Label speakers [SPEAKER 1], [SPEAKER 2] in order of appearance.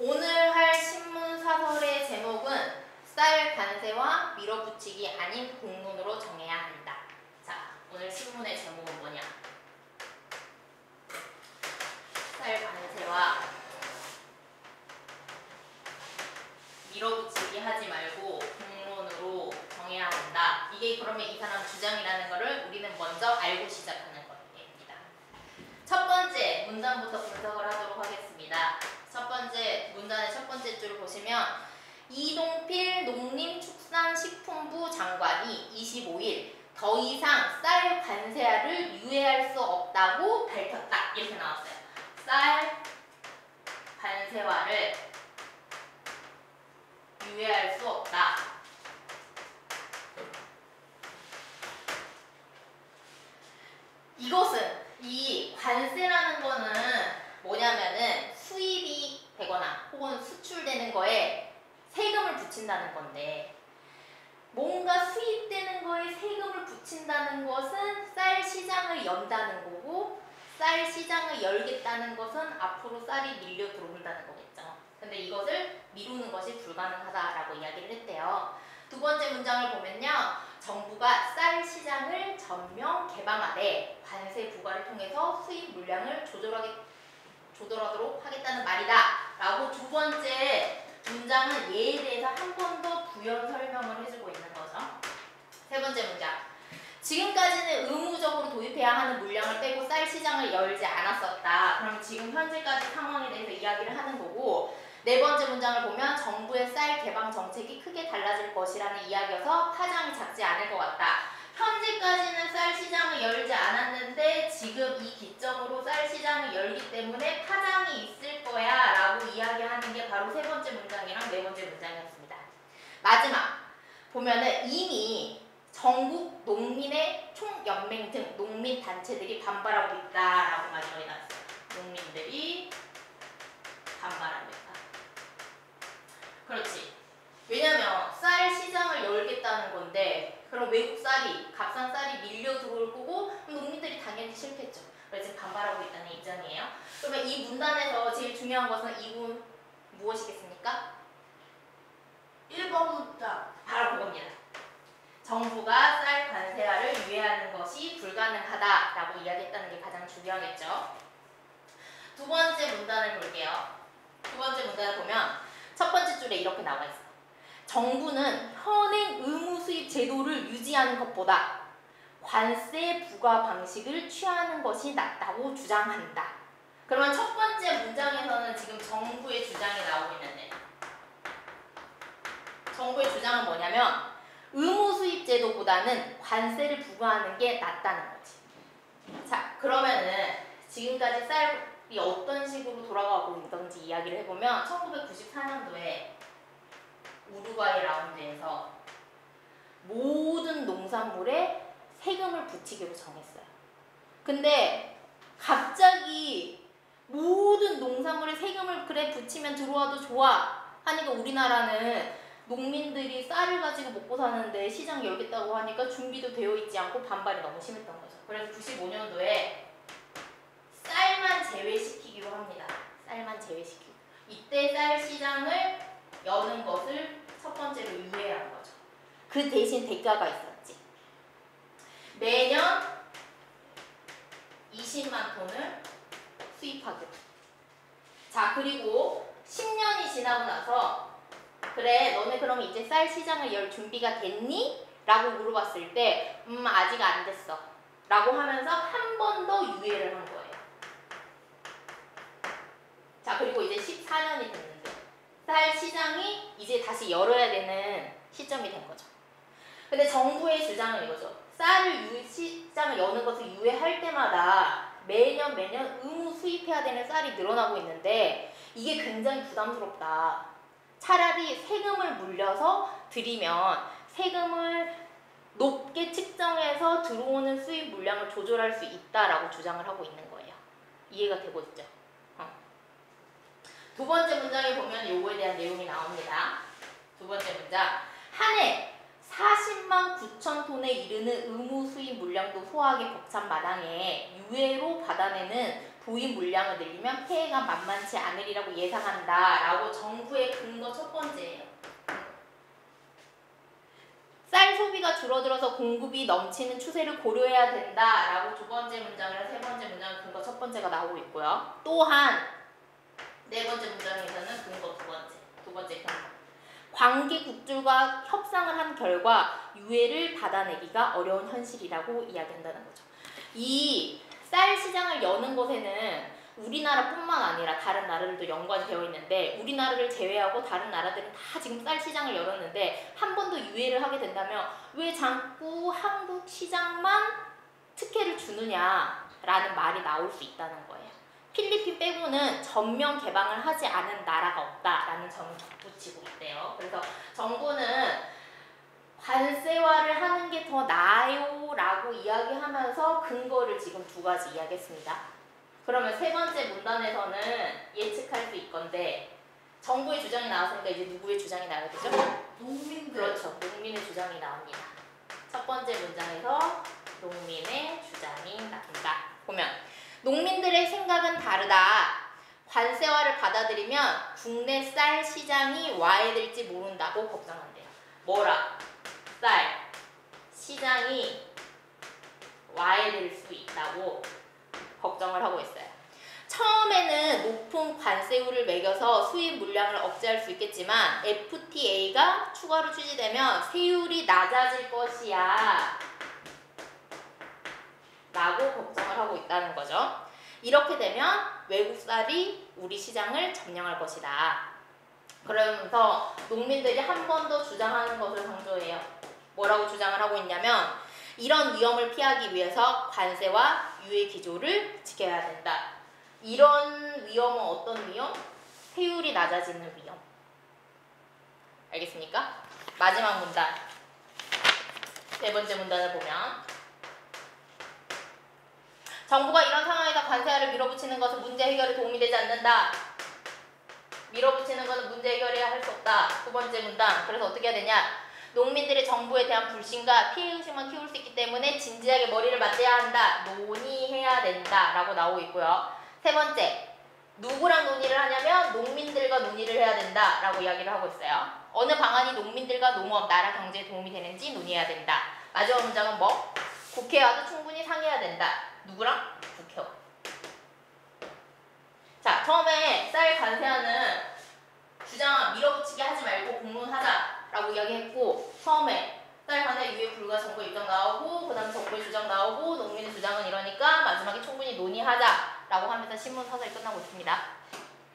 [SPEAKER 1] 오늘 할 신문 사설의 제목은 쌀 관세와 밀어붙이기 아닌 공론으로 정해야 한다. 자, 오늘 신문의 제목은 뭐냐? 쌀 관세와 밀어붙이기 하지 말고 공론으로 정해야 한다. 이게 그러면 이 사람 주장이라는 거를 우리는 먼저 알고 시작하는 겁니다. 첫 번째 문단부터 분석을 하도록 하겠습니다. 첫 번째 문단의 첫 번째 줄을 보시면 이동필 농림축산식품부 장관이 25일 더 이상 쌀 관세를 유예할 수 없다고 밝혔다. 이렇게 나왔어요. 쌀 관세화를 유예할 수 없다. 이것은 이 관세라는 거는 뭐냐면은 수입이 되거나 혹은 수출되는 거에 세금을 붙인다는 건데, 뭔가 수입되는 거에 세금을 붙인다는 것은 쌀 시장을 연다는 거고, 쌀 시장을 열겠다는 것은 앞으로 쌀이 밀려 들어온다는 거겠죠. 근데 이것을 미루는 것이 불가능하다라고 이야기를 했대요. 두 번째 문장을 보면요. 정부가 쌀 시장을 전면 개방하되 관세 부과를 통해서 수입 물량을 조절하도록 하겠다는 말이다. 라고 두 번째 문장은 얘에 대해서 한 번 더 부연 설명을 해주고 있는 거죠. 세 번째 문장. 지금까지는 의무적으로 도입해야 하는 물량을 빼고 쌀 시장을 열지 않았었다. 그럼 지금 현재까지 상황에 대해서 이야기를 하는 거고, 네 번째 문장을 보면 정부의 쌀 개방 정책이 크게 달라질 것이라는 이야기여서 파장이 작지 않을 것 같다. 현재까지는 쌀 시장을 열지 않았는데 지금 이 기점으로 쌀 시장을 열기 때문에 파장이 있을 거야 라고 이야기하는 게 바로 세 번째 문장이랑 네 번째 문장이었습니다. 마지막 보면은 이미 전국 농민의 총연맹 등 농민단체들이 반발하고 있다라고 마지막에 나왔어요. 농민들이 반발하고 있다. 그렇지. 왜냐면 쌀 시장을 열겠다는 건데, 그럼 외국 쌀이, 값싼 쌀이 밀려 들어올 거고 농민들이 당연히 싫겠죠. 그래서 반발하고 있다는 입장이에요. 그러면 이 문단에서 제일 중요한 것은 이분 무엇이겠습니까? 1번 문장. 바로 그겁니다. 정부가 쌀 관세화를 유예하는 것이 불가능하다라고 이야기했다는 게 가장 중요하겠죠. 두 번째 문단을 볼게요. 두 번째 문단을 보면 첫 번째 줄에 이렇게 나와 있어요. 정부는 현행 의무 수입 제도를 유지하는 것보다 관세 부과 방식을 취하는 것이 낫다고 주장한다. 그러면 첫 번째 문장에서는 지금 정부의 주장이 나오고 있는데, 정부의 주장은 뭐냐면 의무 수입 제도보다는 관세를 부과하는 게 낫다는 거지. 자, 그러면은 지금까지 쌀이 어떤 식으로 돌아가고 있던지 이야기를 해보면 1994년도에 우루과이 라운드에서 모든 농산물에 세금을 붙이기로 정했어요. 근데 갑자기 모든 농산물에 세금을 그래 붙이면 들어와도 좋아 하니까 우리나라는 농민들이 쌀을 가지고 먹고 사는데 시장 열겠다고 하니까 준비도 되어 있지 않고 반발이 너무 심했던 거죠. 그래서 95년도에 쌀만 제외시키기로 합니다. 쌀만 제외시키고. 이때 쌀 시장을 여는 것을 첫 번째로 유예한 거죠. 그 대신 대가가 있었지. 매년 20만 톤을 수입하기로. 자, 그리고 10년이 지나고 나서 그래, 너네 그럼 이제 쌀 시장을 열 준비가 됐니? 라고 물어봤을 때 아직 안 됐어 라고 하면서 한 번 더 유예를 한 거예요. 자, 그리고 이제 14년이 됐는데 쌀 시장이 이제 다시 열어야 되는 시점이 된 거죠. 근데 정부의 주장은 이거죠. 쌀을 시장을 여는 것을 유예할 때마다 매년 의무 수입해야 되는 쌀이 늘어나고 있는데 이게 굉장히 부담스럽다. 차라리 세금을 물려서 드리면 세금을 높게 측정해서 들어오는 수입 물량을 조절할 수 있다라고 주장을 하고 있는 거예요. 이해가 되고 있죠? 두 번째 문장에 보면 요거에 대한 내용이 나옵니다. 두 번째 문장. 한 해 40만 9천 톤에 이르는 의무 수입 물량도 소화하기 벅찬 마당에 유예로 받아내는 도입 물량을 늘리면 폐해가 만만치 않으리라고 예상한다 라고 정부의 근거 첫 번째예요. 쌀 소비가 줄어들어서 공급이 넘치는 추세를 고려해야 된다 라고 두 번째 문장이랑 세 번째 문장은 근거 첫 번째가 나오고 있고요. 또한 네 번째 문장에서는 근거 두 번째 근거. 관계국들과 협상을 한 결과 유해를 받아내기가 어려운 현실이라고 이야기한다는 거죠. 이 쌀 시장을 여는 것에는 우리나라뿐만 아니라 다른 나라들도 연관이 되어 있는데 우리나라를 제외하고 다른 나라들은 다 지금 쌀 시장을 열었는데 한 번 더 유예를 하게 된다면 왜 자꾸 한국 시장만 특혜를 주느냐라는 말이 나올 수 있다는 거예요. 필리핀 빼고는 전면 개방을 하지 않은 나라가 없다라는 점을 덧붙이고 있대요. 그래서 정부는 관세화를 하는 게 더 나아요 라고 이야기하면서 근거를 지금 두 가지 이야기했습니다. 그러면 세 번째 문단에서는 예측할 수 있건데 정부의 주장이 나왔으니까 이제 누구의 주장이 나와야 되죠?
[SPEAKER 2] 농민들.
[SPEAKER 1] 그렇죠. 농민의 주장이 나옵니다. 첫 번째 문장에서 농민의 주장이 나옵니다. 보면 농민들의 생각은 다르다. 관세화를 받아들이면 국내 쌀 시장이 와해될지 모른다고 걱정한대요. 뭐라? 쌀 시장이 와해될 수 있다고 걱정을 하고 있어요. 처음에는 높은 관세율을 매겨서 수입 물량을 억제할 수 있겠지만 FTA가 추가로 취지되면 세율이 낮아질 것이야 라고 걱정을 하고 있다는 거죠. 이렇게 되면 외국 쌀이 우리 시장을 점령할 것이다. 그러면서 농민들이 한 번 더 주장하는 것을 강조해요. 뭐라고 주장을 하고 있냐면 이런 위험을 피하기 위해서 관세와 유예 기조를 지켜야 된다. 이런 위험은 어떤 위험? 세율이 낮아지는 위험. 알겠습니까? 마지막 문단. 네 번째 문단을 보면 정부가 이런 상황에서 관세화를 밀어붙이는 것은 문제 해결에 도움이 되지 않는다. 밀어붙이는 것은 문제 해결해야 할 수 없다. 두 번째 문단. 그래서 어떻게 해야 되냐? 농민들의 정부에 대한 불신과 피해의식만 키울 수 있기 때문에 진지하게 머리를 맞대야 한다. 논의해야 된다. 라고 나오고 있고요. 세 번째. 누구랑 논의를 하냐면 농민들과 논의를 해야 된다. 라고 이야기를 하고 있어요. 어느 방안이 농민들과 농업, 나라 경제에 도움이 되는지 논의해야 된다. 마지막 문장은 뭐? 국회와도 충분히 상의해야 된다. 누구랑? 국회와. 자, 처음에 쌀 관세화는 주장 밀어붙이게 하지 말고 공론하자 라고 이야기했고 처음에 쌀 관세 유예 불가 정부의 입장 나오고 그 다음에 정부의 주장 나오고 농민의 주장은 이러니까 마지막에 충분히 논의하자 라고 하면서 신문 사설이 끝나고 있습니다.